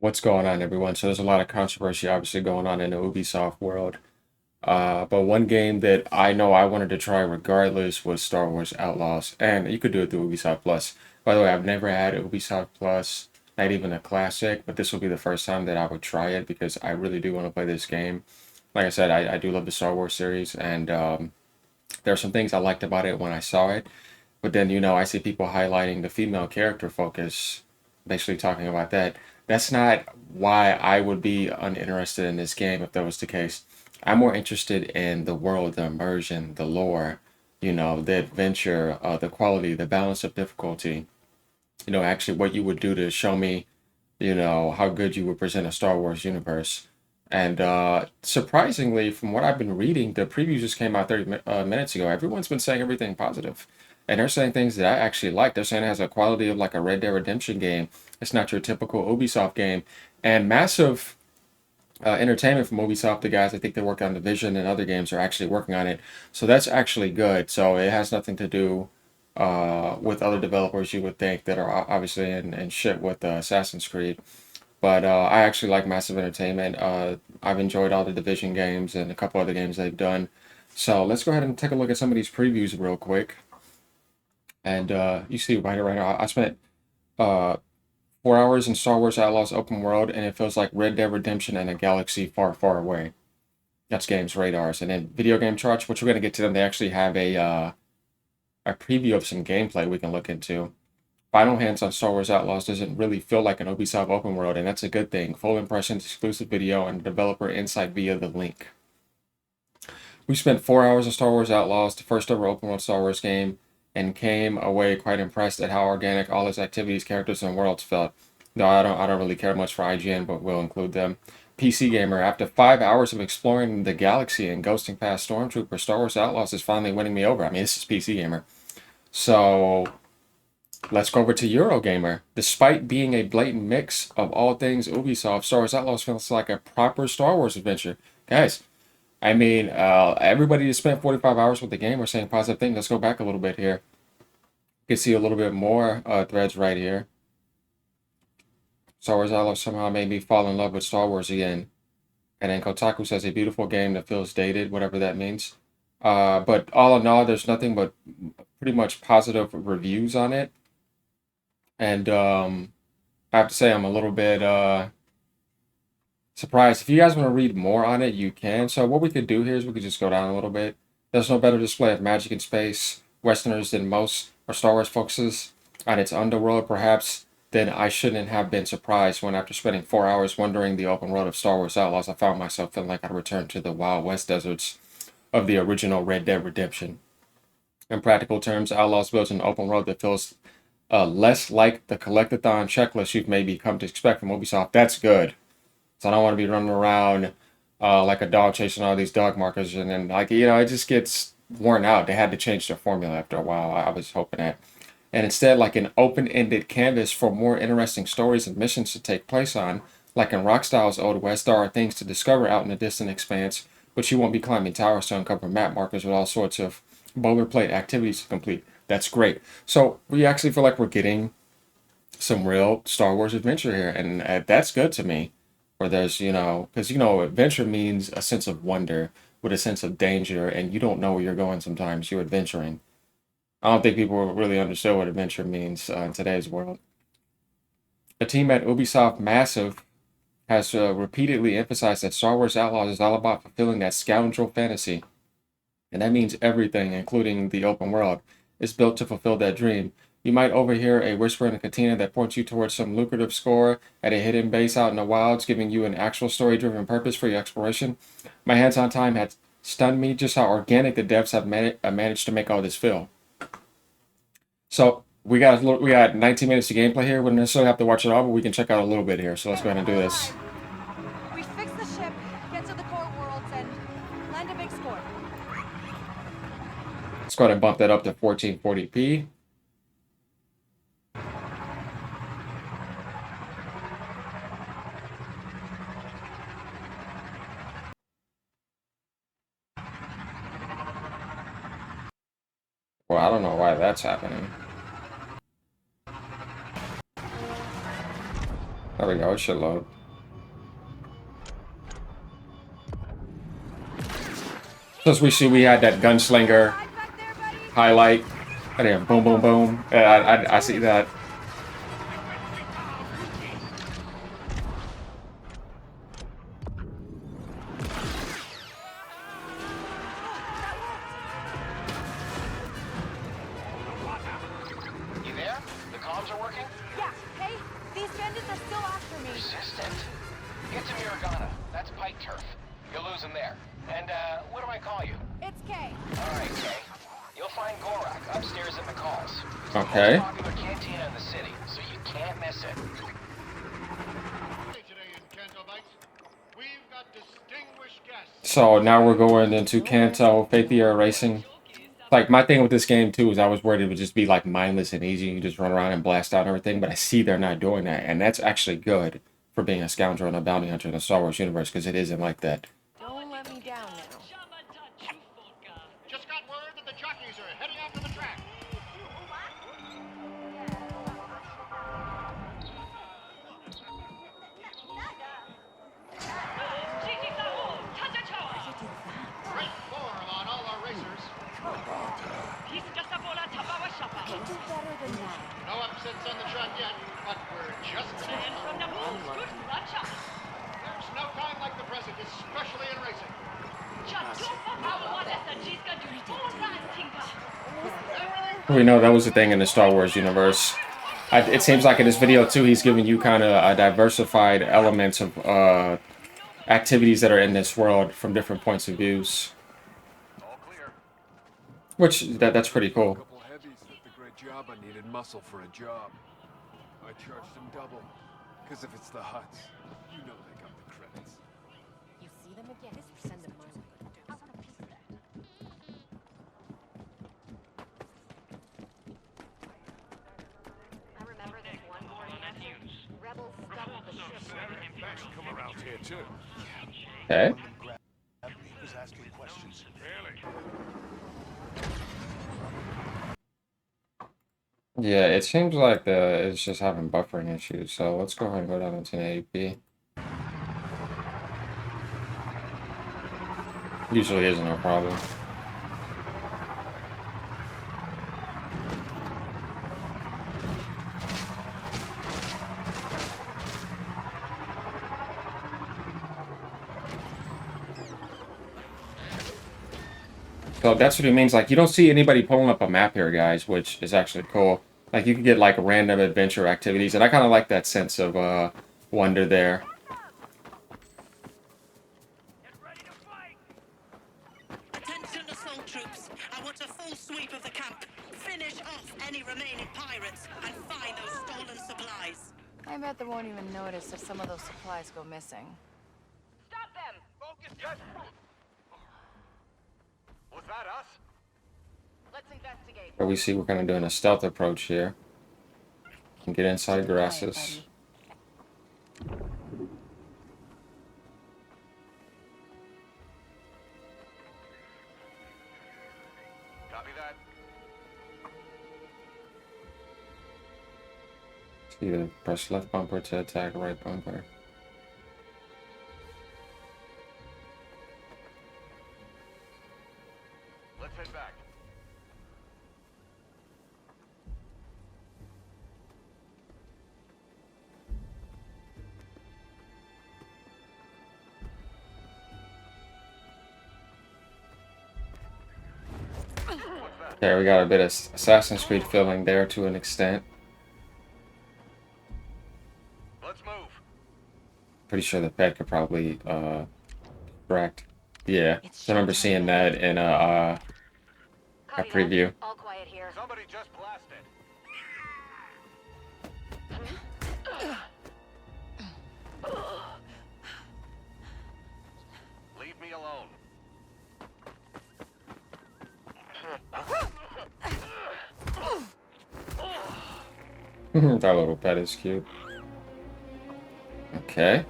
What's going on, everyone? So there's a lot of controversy obviously going on in the Ubisoft world. But one game that I know I wanted to try regardless was Star Wars Outlaws. And you could do it through Ubisoft Plus. By the way, I've never had Ubisoft Plus, not even a classic, but this will be the first time that I would try it because I really do want to play this game. Like I said, I do love the Star Wars series, and there are some things I liked about it when I saw it. But then, I see people highlighting the female character focus, basically talking about that. That's not why I would be uninterested in this game if that was the case. I'm more interested in the world, the immersion, the lore, the adventure, the quality, the balance of difficulty, actually what you would do to show me, how good you would present a Star Wars universe. And surprisingly, from what I've been reading, the preview just came out 30 minutes ago. Everyone's been saying everything positive. And they're saying things that I actually like. They're saying it has a quality of like a Red Dead Redemption game. It's not your typical Ubisoft game. And massive entertainment from Ubisoft. The guys I think they work on Division and other games are actually working on it. So that's actually good. So it has nothing to do with other developers you would think that are obviously in shit with Assassin's Creed. But I actually like Massive Entertainment. I've enjoyed all the Division games and a couple other games they've done. So let's go ahead and take a look at some of these previews real quick. And you see right now, I spent uh, 4 hours in Star Wars Outlaws open world, and it feels like Red Dead Redemption in a galaxy far, far away. That's games radars. And then video game charts, which we're going to get to them. They actually have a preview of some gameplay we can look into. Final hands on Star Wars Outlaws doesn't really feel like an Ubisoft open world, and that's a good thing. Full impressions, exclusive video, and developer insight via the link. We spent 4 hours in Star Wars Outlaws, the first ever open world Star Wars game, and came away quite impressed at how organic all its activities, characters, and worlds felt. No, I don't really care much for IGN, but we'll include them. PC Gamer, after 5 hours of exploring the galaxy and ghosting past Stormtrooper, Star Wars Outlaws is finally winning me over. I mean, this is PC Gamer. So let's go over to Eurogamer. Despite being a blatant mix of all things Ubisoft, Star Wars Outlaws feels like a proper Star Wars adventure. Guys, I mean, everybody that spent 45 hours with the game are saying positive things. Let's go back a little bit here. You can see a little bit more threads right here. Star Wars Outlaws somehow made me fall in love with Star Wars again. And then Kotaku says a beautiful game that feels dated, whatever that means. But all in all, there's nothing but pretty much positive reviews on it. And I have to say, I'm a little bit surprised. If you guys want to read more on it, you can. So what we could do here is we could just go down a little bit. There's no better display of magic in space, Westerners than most, or Star Wars focuses on its underworld, perhaps. Then I shouldn't have been surprised when, after spending 4 hours wandering the open world of Star Wars Outlaws, I found myself feeling like I'd returned to the Wild West deserts of the original Red Dead Redemption. In practical terms, Outlaws builds an open world that feels less like the collectathon checklist you've maybe come to expect from Ubisoft. That's good. So I don't want to be running around like a dog chasing all these dog markers, and then it just gets worn out. They had to change their formula after a while. I was hoping that, and instead like an open-ended canvas for more interesting stories and missions to take place on. Like in Rockstyle's Old West, there are things to discover out in the distant expanse, but you won't be climbing towers to uncover map markers with all sorts of boilerplate activities to complete. That's great. So we actually feel like we're getting some real Star Wars adventure here, and that's good to me. Where there's, because adventure means a sense of wonder with a sense of danger, and you don't know where you're going sometimes. You're adventuring. I don't think people really understand what adventure means in today's world. The team at Ubisoft Massive has repeatedly emphasized that Star Wars Outlaws is all about fulfilling that scoundrel fantasy. And that means everything, including the open world, is built to fulfill that dream. You might overhear a whisper in a cantina that points you towards some lucrative score at a hidden base out in the wilds, giving you an actual story-driven purpose for your exploration. My hands-on time had stunned me just how organic the devs have managed to make all this feel. So we got 19 minutes of gameplay here. We don't necessarily have to watch it all, but we can check out a little bit here. So let's go ahead and do this. We fix the ship, get to the core worlds, and land a big score. Let's go ahead and bump that up to 1440p. Well, I don't know why that's happening. There we go. It should load. Plus, we see we had that gunslinger Right back there, buddy. highlight. And then boom, boom, boom. I see that. You there? The comms are working? Yeah, hey, these bandits are still after me. Resistant. Get to Miragana. That's pike turf. You'll lose him there. And, what do I call you? It's Kay. Alright, Kay. You'll find Gorak upstairs in the calls. It's Okay. the most popular cantina in the city, so you can't miss it. Today in Canto Bites, we've got distinguished guests. So now we're going into Kanto Faithier Racing. Like, my thing with this game, too, is I was worried it would just be, like, mindless and easy. You just run around and blast out everything. But I see they're not doing that. And that's actually good for being a scoundrel and a bounty hunter in the Star Wars universe, because it isn't like that. Don't let me down now. Just got word that the jockeys are heading out to the track. Great form on all our racers. Can do better than that. No upsets on the track yet, but we're just getting started. There's no time like the present, especially in racing. We know that was the thing in the Star Wars universe. It seems like in this video, too, he's giving you kind of a diversified elements of activities that are in this world from different points of views. All clear. Which, that's pretty cool. Couple heavies did the great job. I needed muscle for a job. I charged them double. Because if it's the Huts, you know they got the credits. You see them again, send them money. I remember this one morning. Rebels scuttled the ship. Facts come around here too. Okay. Who's asking questions? Really? Yeah, it seems like it's just having buffering issues. So let's go ahead and go down to 1080p. Usually isn't a problem. So that's what it means. Like, you don't see anybody pulling up a map here, guys, which is actually cool. Like, you can get, like, random adventure activities, and I kind of like that sense of wonder there. Attention assault troops. I want a full sweep of the camp. Finish off any remaining pirates and find those stolen supplies. I bet they won't even notice if some of those supplies go missing. Stop them! Focus, yes! Was that us? Let's investigate. But we see we're kind of doing a stealth approach here. Can get inside grasses. Copy that. See the press left bumper to attack right bumper. Let's head back. Okay, we got a bit of Assassin's Creed feeling there to an extent. Let's move. Pretty sure the pet could probably distract. Yeah, I remember seeing that in a preview. All quiet here. Somebody just blasted. Leave me alone. That little pet is cute. Okay.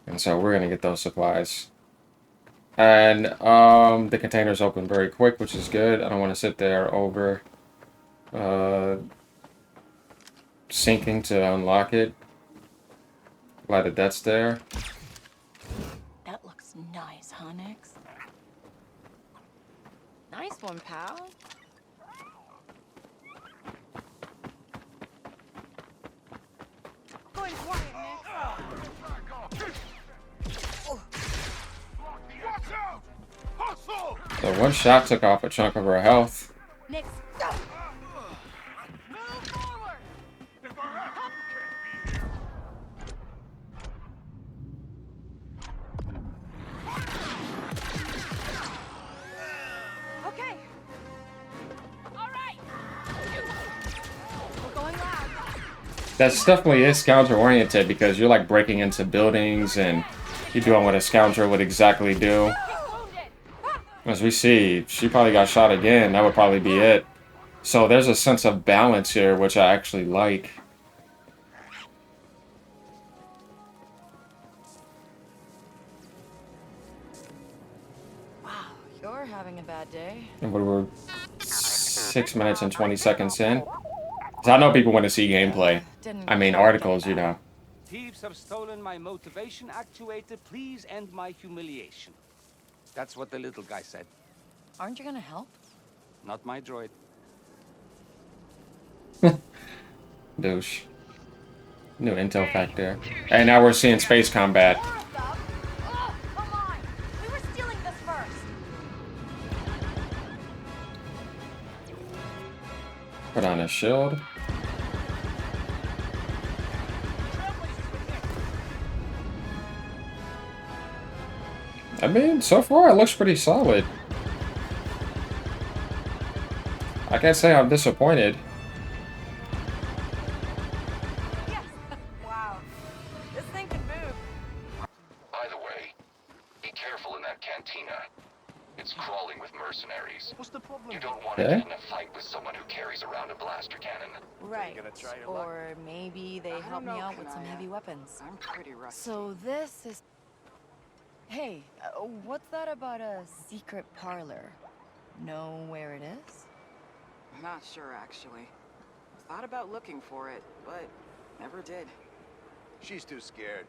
And so we're gonna get those supplies. And the containers open very quick, which is good. I don't want to sit there over uh, sinking to unlock it. Glad that that's there. That looks nice, huh, Nix? Nice one, pal. Going quiet, Nix. So one shot took off a chunk of her health. Nix, go! Move forward! Okay. All right. We're going loud. That's definitely is scoundrel oriented because you're like breaking into buildings and you're doing what a scoundrel would exactly do. As we see, she probably got shot again. That would probably be it. So there's a sense of balance here, which I actually like. Wow, you're having a bad day. And we're 6 minutes and 20 seconds in. So I know people want to see gameplay. I mean, articles, you know. Thieves have stolen my motivation actuator. Please end my humiliation. That's what the little guy said. Aren't you gonna help? Not my droid. Douche. New intel fact there. And now we're seeing space combat. Oh, come on! We were stealing this first. Put on a shield. I mean, so far it looks pretty solid. I can't say I'm disappointed. Yes. Wow. This thing can move. By the way, be careful in that cantina. It's crawling with mercenaries. What's the problem? You don't want to Okay. get in a fight with someone who carries around a blaster cannon. Right. gonna try your luck? Or maybe they help me out with some heavy weapons. I'm pretty rusty. So this is... Hey, what's that about a secret parlor? Know where it is? Not sure, actually. Thought about looking for it, but never did. She's too scared.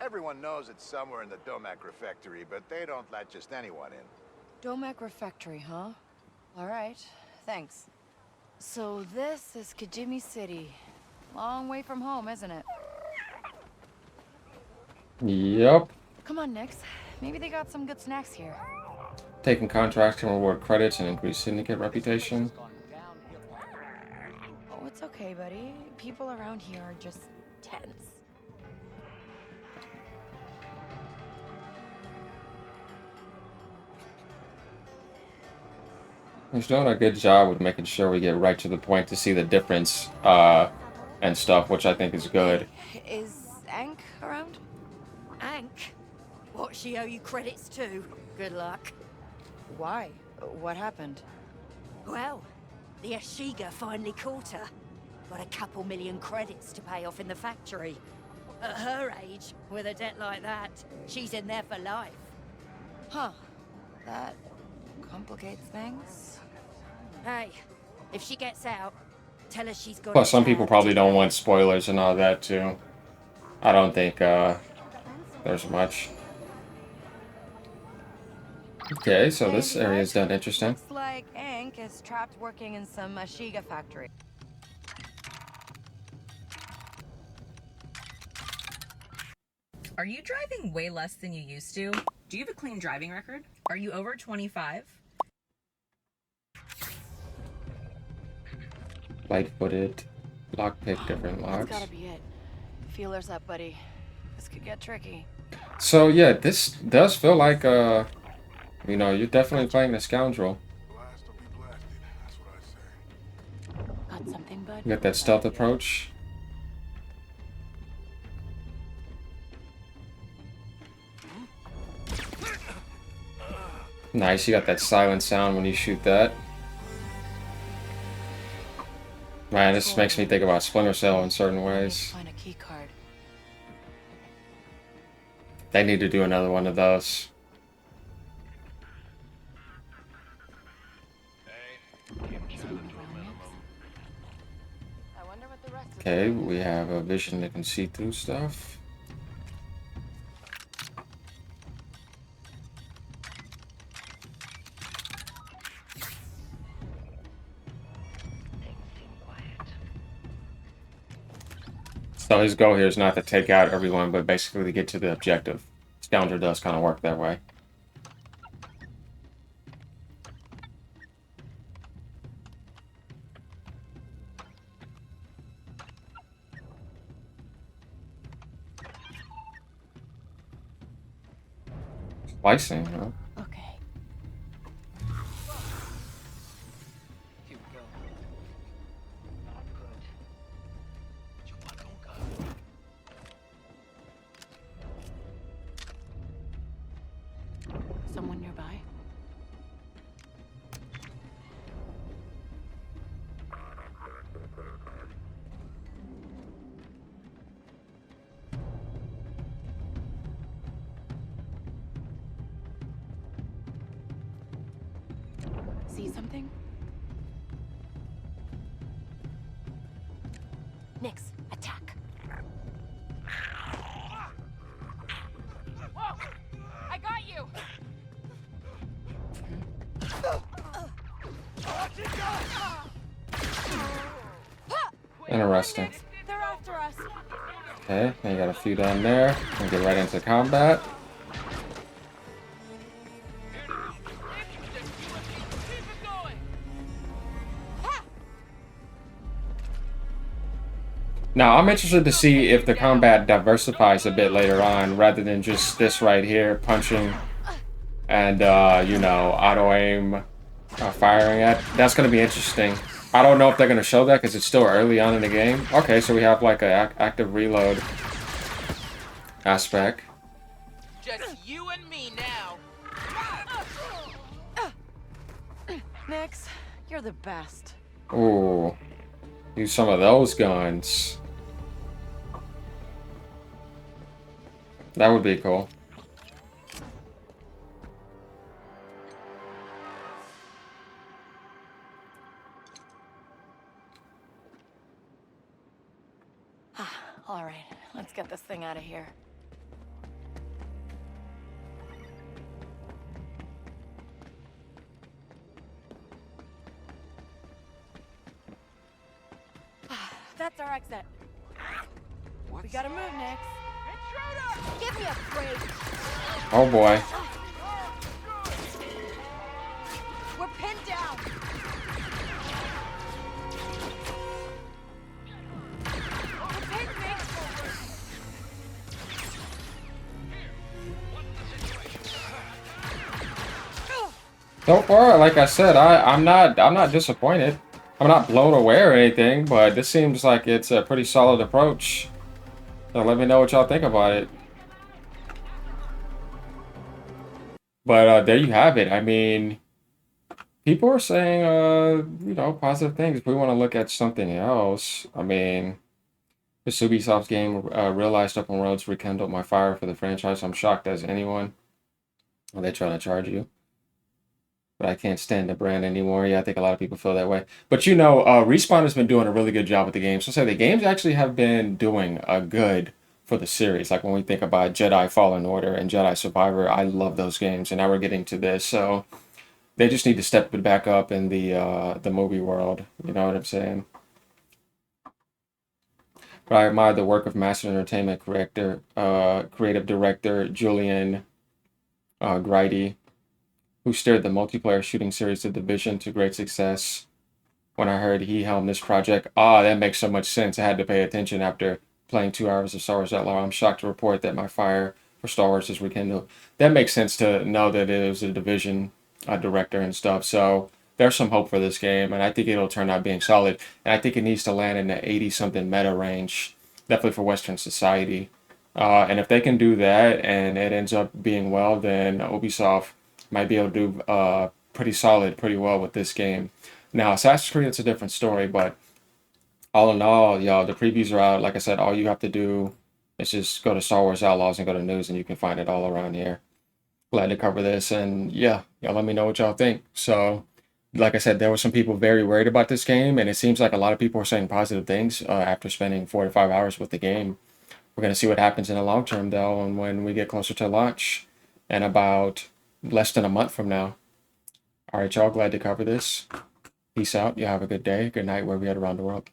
Everyone knows it's somewhere in the Domac refectory, but they don't let just anyone in. Domac Refectory, huh? All right, thanks. So this is Kijimi City. Long way from home, isn't it? Yep. Come on, Nix. Maybe they got some good snacks here. Taking contracts can reward credits and increase syndicate reputation. Oh, it's okay, buddy. People around here are just tense. He's doing a good job with making sure we get right to the point to see the difference and stuff, which I think is good. Is Ank around? Ank, what she owe you credits to? Good luck. Why? What happened? Well, the Ashiga finally caught her. Got a couple million credits to pay off in the factory. At her age, with a debt like that, she's in there for life. Huh. That complicates things. Hey, if she gets out, tell her she's got. Plus, some people probably don't want spoilers and all that, too. I don't think there's much. Okay, so this area is done interesting. Looks like Ank is trapped working in some Ashiga factory. Are you driving way less than you used to? Do you have a clean driving record? Are you over 25? Light-footed, lockpick, different That's locks. gotta be it. Feelers up, buddy. This could get tricky. So yeah, this does feel like you know, you're definitely playing a scoundrel. Blast or be blasted. That's what I say. Got something, bud? You got that stealth approach. Nice, you got that silent sound when you shoot that. Man, this makes me think about Splinter Cell in certain ways. Find a key card. They need to do another one of those. Okay, we have a vision that can see through stuff. So his goal here is not to take out everyone, but basically to get to the objective. Scoundrel does kind of work that way. Splicing, huh? Okay. Here we go. Someone nearby? See something? Nix, attack. Whoa! I got you! Interesting. They're after us. Okay, now you got a few down there. And get right into combat. Now, I'm interested to see if the combat diversifies a bit later on, rather than just this right here, punching and, you know, auto-aim firing at. That's going to be interesting. I don't know if they're going to show that, because it's still early on in the game. Okay, so we have, like, an active reload aspect. Just you and me now. Nix, you're the best. Ooh. Use some of those guns. That would be cool. All right, let's get this thing out of here. That's our exit. We gotta move, Nix. Give me a break. Oh boy. We're pinned down. We're pinned, Nix. So far, like I said, I'm not disappointed. I'm not blown away or anything, but this seems like it's a pretty solid approach. So let me know what y'all think about it. But there you have it. I mean, people are saying, you know, positive things. If we want to look at something else, I mean, the Ubisoft's game, realized open roads rekindled my fire for the franchise. I'm shocked as anyone. Are they trying to charge you? But I can't stand the brand anymore. Yeah, I think a lot of people feel that way. But you know, Respawn has been doing a really good job with the games. So say the games actually have been doing a good for the series. Like when we think about Jedi Fallen Order and Jedi Survivor, I love those games, and now we're getting to this. So they just need to step it back up in the movie world. You know what I'm saying? But I admire the work of Master Entertainment creative director Julian Grady, who steered the multiplayer shooting series The Division to great success. When I heard he helmed this project, that makes so much sense. I had to pay attention after playing 2 hours of Star Wars Outlaw. I'm shocked to report that my fire for Star Wars is rekindled. That makes sense to know that it was a Division director and stuff. So there's some hope for this game, and I think it'll turn out being solid. And I think it needs to land in the 80-something meta range, definitely for Western society. And if they can do that and it ends up being well, then Ubisoft might be able to do pretty well with this game. Now, Assassin's Creed, it's a different story, but all in all, y'all, the previews are out. Like I said, all you have to do is just go to Star Wars Outlaws and go to news, and you can find it all around here. Glad to cover this, and yeah, y'all let me know what y'all think. So, like I said, there were some people very worried about this game, and it seems like a lot of people are saying positive things after spending 4 to 5 hours with the game. We're going to see what happens in the long term, though, and when we get closer to launch in about less than a month from now. All right, y'all, glad to cover this. Peace out. You have a good day, good night, wherever you're at around the world.